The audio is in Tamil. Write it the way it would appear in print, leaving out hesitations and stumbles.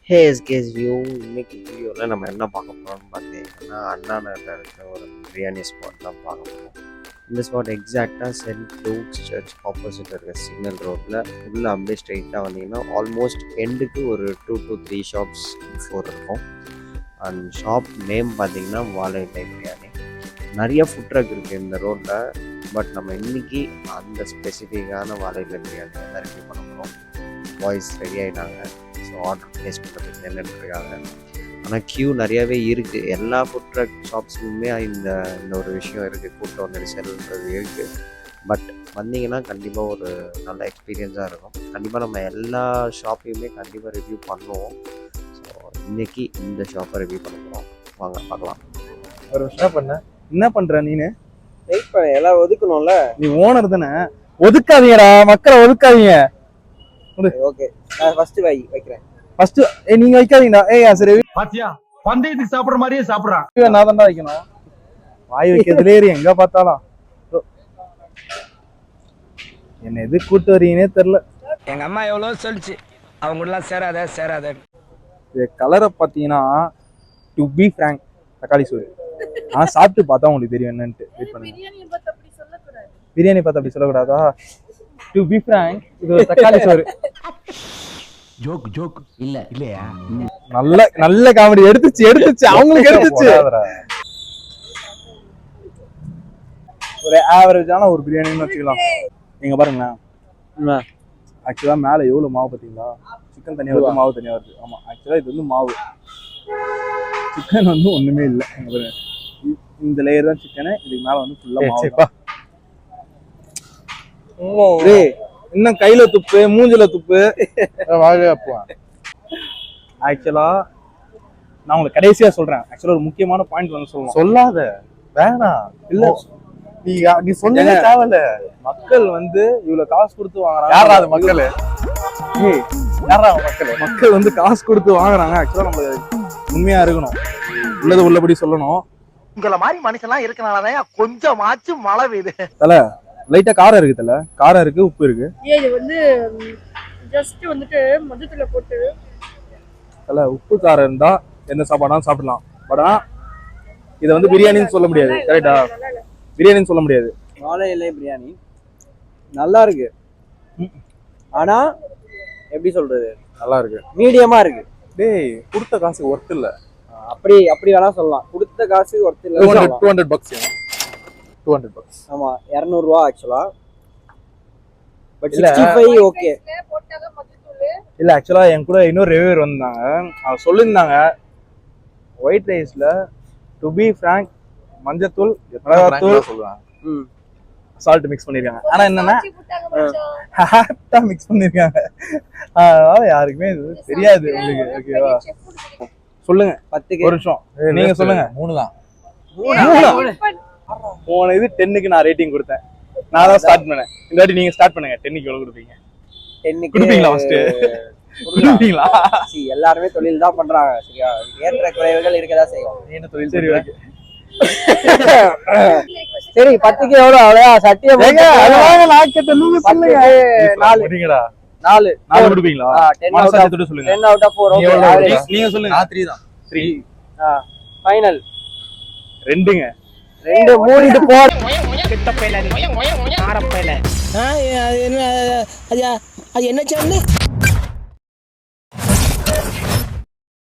ஹே எஸ்கேஸ் வியூ இன்னைக்கு வீடியோவில் நம்ம என்ன பார்க்க போகிறோம்னு பார்த்தீங்கன்னா அண்ணா நகரில் இருக்கிற ஒரு பிரியாணி ஸ்பாட் தான் பார்க்க போகிறோம். இந்த ஸ்பாட் எக்ஸாக்டாக சென்ட் லூக்ஸ் சர்ச் ஆப்போசிட் இருக்கிற சிக்னல் ரோட்டில் உள்ளே அப்படியே ஸ்ட்ரெயிட்டாக வந்தீங்கன்னா ஆல்மோஸ்ட் எண்டுக்கு ஒரு 2 to 3 ஷாப்ஸ் பிஃபோர் இருக்கும். அண்ட் ஷாப் நேம் பார்த்தீங்கன்னா வாழையிலை பிரியாணி. நிறைய ஃபுட் ட்ரக் இருக்குது இந்த ரோட்டில். பட் நம்ம இன்றைக்கி அந்த ஸ்பெசிஃபிக்கான வாழையிலை பிரியாணி தான் ரிவ்யூ பண்ண போகிறோம். பாய்ஸ் ரெடி ஆகிட்டாங்க. ஸோ ஆர்டர் ப்ளேஸ் பண்ணுறதுக்கு நின்றுட்டுருக்காங்க. ஆனால் க்யூ நிறையாவே இருக்குது. எல்லா ஃபுட் ட்ரக் ஷாப்ஸ்லையுமே இந்த ஒரு விஷயம் இருக்குது, கூட்டம் நெரிசல்ன்றது இருக்குது. பட் வந்தீங்கன்னா கண்டிப்பாக ஒரு நல்ல எக்ஸ்பீரியன்ஸாக இருக்கும். கண்டிப்பாக நம்ம எல்லா ஷாப்பையுமே கண்டிப்பாக ரிவ்யூ பண்ணுவோம். ஸோ இன்றைக்கி இந்த ஷாப்பை ரிவ்யூ பண்ண போகிறோம். வாங்க பார்க்கலாம். ஒரு விஷயம் என்ன பண்ற நீனு? வெயிட் பண்ண எல்லாம் ஒதுக்கணும்ல. நீ ஓனர் தானே, ஒதுக்காதீங்கடா, மக்களை ஒதுக்காதீங்க. ஓகே, நான் ஃபர்ஸ்ட் வைக்கிறேன். ஃபர்ஸ்ட் நீங்க வைக்காதீங்கடா. சரி, பாத்தியா பந்தயத்துக்கு சாப்பிடுற மாதிரியே சாப்பிடுறான். நான் தான்டா வைக்கணும். வாய் வைக்கிறதுலே எங்க பார்த்தாலும் என்ன எது கூட்டு வரீங்கன்னே தெரியல. எங்க அம்மா எவ்வளவு சொல்லிச்சு, அவங்க கூட எல்லாம் சேராத. இது கலரை பார்த்தீங்கன்னா டு பி ஃப்ராங்க் தக்காளி சோறு. நான் சாப்பிட்டு பார்த்தா உங்களுக்கு தெரியும் என்னன்ட்டு. வெயிட் பண்ணுங்க. பிரியாணி பார்த்து அப்படி சொல்லக்கூடாதா? டு பி ஃப்ராங்க், இது ஒரு தக்காளி சோறு. ஜோக் இல்லையா? நல்ல காமெடி எடுத்துச்சு அவங்களுக்கு எடுத்துச்சு. ஒரு ஆவரேஜான ஒரு பிரியாணின்னு வச்சுக்கலாம். நீங்க பாருங்களேன், ஆக்சுவலா மேல எவ்வளவு மாவு பார்த்தீங்களா? சிக்கன் தனியா வருது, மாவு தனியா வருது. ஆமா, ஆக்சுவலா இது வந்து மாவு, சிக்கன் வந்து ஒண்ணுமே இல்லை. இந்த லேயர் தான் சிக்கனு, இதுக்கு மேல வந்து ஃபுல்லா மாவு. இன்னும் கையில துப்பு, மூஞ்சில துப்பு. ஆக்சுவலா நான் உங்களுக்கு கடைசியா சொல்றேன். ஆக்சுவலா ஒரு முக்கியமான பாயிண்ட் வந்து சொல்லணும். சொல்லாத, வேணாம். இல்ல, நீ சொன்னதே தேவையில்ல. மக்கள் வந்து இவ்வளவு காசு கொடுத்து வாங்குறாங்க. யாரா அது மக்கள்? மக்கள் வந்து காசு கொடுத்து வாங்குறாங்க. ஆக்சுவலா நம்ம உண்மையா இருக்கணும், உள்ளது உள்ளபடி சொல்லணும். உங்களை மாதிரி மனுஷன்லாம் இருக்கனாலதான் கொஞ்சமாச்சும் மழை பெய்யுது. தல லைட்டா காரம் இருக்கு, தல காரம் இருக்கு, உப்பு இருக்கு. இது வந்து ஜஸ்ட் வந்துட்டு மதுத்துல போட்டு தல உப்பு காரம் இருந்தா எந்த சாப்பாடாலும் சாப்பிடலாம். பட் ஆனா இதை வந்து பிரியாணின்னு சொல்ல முடியாது. கரெக்டா? பிரியாணின்னு சொல்ல முடியாது. வாழை இலை பிரியாணி நல்லா இருக்கு. ஆனா எப்படி சொல்றது, நல்லா இருக்கு, மீடியமா இருக்கு. டேய் கொடுத்த காசுக்கு ஒர்த் இல்ல. அப்படி வேணா சொல்லலாம். கொடுத்த காசு ஒர்த் இல்ல. 200 bucks. 200 bucks. ஆமா, 200 ரூபா ஆக்சுவலா. பட் இல்ல. 65 ஓகே. போட்டாங்க மதுத்தூள். இல்ல, ஆக்சுவலா என் கூட இன்னொரு ரிவ்யூவர் வந்தாங்க. அவங்க சொல்லியிருந்தாங்க ஒயிட் ரைஸ்ல டு பி ஃப்ராங்க் மஞ்சத்தூள், மிளகாத்தூள், சால்ட் மிக்ஸ் பண்ணிருக்காங்க. ஆனா என்னன்னா ஹாட்டா மிக்ஸ் பண்ணிருக்காங்க. அதனால யாருக்குமே இது தெரியாது. உங்களுக்கு ஓகேவா? சொல்லுங்க. 10க்கு ஒரு நிமிஷம் நீங்க சொல்லுங்க. 3 தான். போன இது 10க்கு நான் ரேட்டிங் கொடுத்தேன். நான் தான் ஸ்டார்ட் பண்ணேன். இந்த வாட்டி நீங்க ஸ்டார்ட் பண்ணுங்க. 10க்கு எவ்வளவு கொடுப்பீங்க? 10க்கு கொடுப்பீங்களா? ஃபர்ஸ்ட் கொடுப்பீங்களா? எல்லாருமே தொழில் தான் பண்றாங்க. சரியா? ஏற்ற குறைவுகள் இருக்கதா செய்யும். என்ன தொழில்? சரி, ஓகே. சரி, 10க்கு எவ்வளவு? அவ்வளவு சத்தியம். நீங்க சொல்லுங்க. 4 முடிங்கடா. 4 கொடுப்பீங்களா? 10 சொல்லுங்க. 10 out of 4. ஓகே, நீங்க சொல்லுங்க. நான் 3 தான். 3 ஃபைனல் 2ங்க. 2 மூடிட்டு போ. அது என்ன சேனல்?